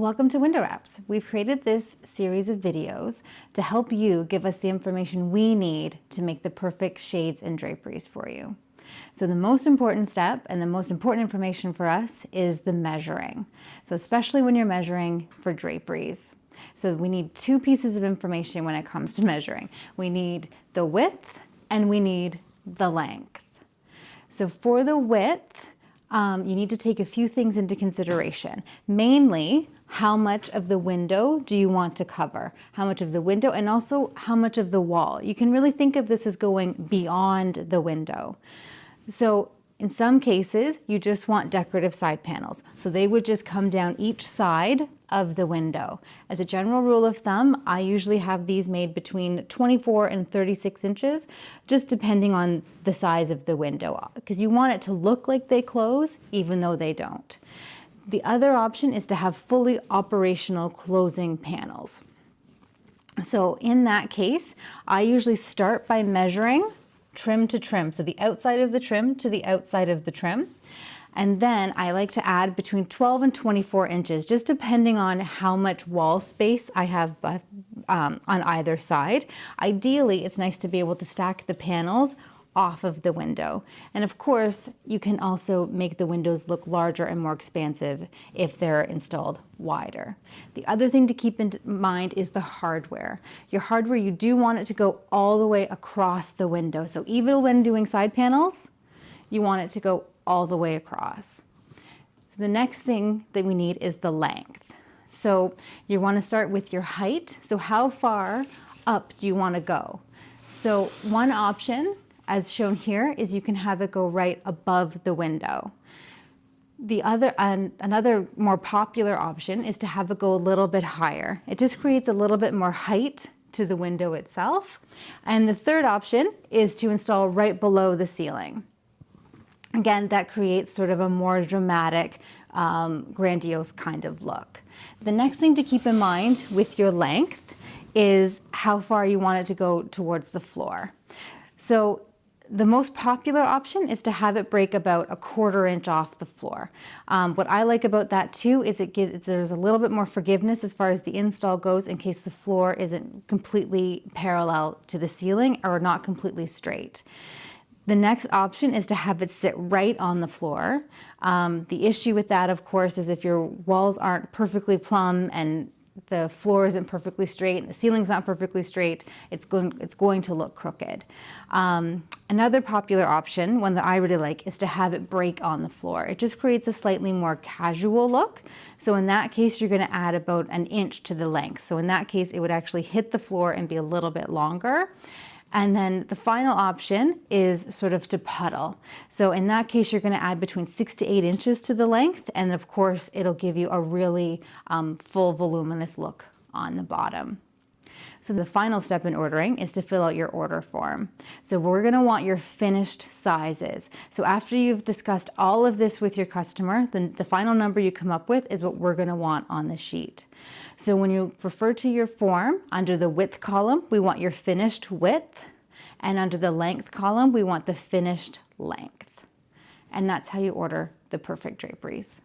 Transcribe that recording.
Welcome to Window Wraps. We've created this series of videos to help you give us the information we need to make the perfect shades and draperies for you. So the most important step and the most important information for us is the measuring. So especially when you're measuring for draperies. So we need two pieces of information when it comes to measuring. We need the width and we need the length. So for the width, you need to take a few things into consideration. Mainly, how much of the window do you want to cover? How much of the window and also how much of the wall? You can really think of this as going beyond the window. So in some cases, you just want decorative side panels. So they would just come down each side of the window. As a general rule of thumb, I usually have these made between 24 and 36 inches, just depending on the size of the window, because you want it to look like they close, even though they don't. The other option is to have fully operational closing panels. So in that case, I usually start by measuring trim to trim. So the outside of the trim to the outside of the trim. And then I like to add between 12 and 24 inches, just depending on how much wall space I have on either side. Ideally, it's nice to be able to stack the panels off of the window. And of course, you can also make the windows look larger and more expansive if they're installed wider. The other thing to keep in mind is the hardware. Your hardware, you do want it to go all the way across the window. So even when doing side panels, you want it to go all the way across. So the next thing that we need is the length. So you want to start with your height. So how far up do you want to go? So one option, as shown here, is you can have it go right above the window. The other, another more popular option is to have it go a little bit higher. It just creates a little bit more height to the window itself. And the third option is to install right below the ceiling. Again, that creates sort of a more dramatic, grandiose kind of look. The next thing to keep in mind with your length is how far you want it to go towards the floor. So the most popular option is to have it break about a 1/4 inch off the floor. What I like about that too is there's a little bit more forgiveness as far as the install goes in case the floor isn't completely parallel to the ceiling or not completely straight. The next option is to have it sit right on the floor. The issue with that, of course, is if your walls aren't perfectly plumb and the floor isn't perfectly straight and the ceiling's not perfectly straight, it's going to look crooked. Another popular option, one that I really like, is to have it break on the floor. It just creates a slightly more casual look. So in that case, you're going to add about 1 inch to the length. So in that case, it would actually hit the floor and be a little bit longer. And then the final option is sort of to puddle. So in that case, you're going to add between 6 to 8 inches to the length. And of course, it'll give you a really full voluminous look on the bottom. So the final step in ordering is to fill out your order form. So we're going to want your finished sizes. So after you've discussed all of this with your customer, then the final number you come up with is what we're going to want on the sheet. So when you refer to your form, under the width column, we want your finished width, and under the length column, we want the finished length. And that's how you order the perfect draperies.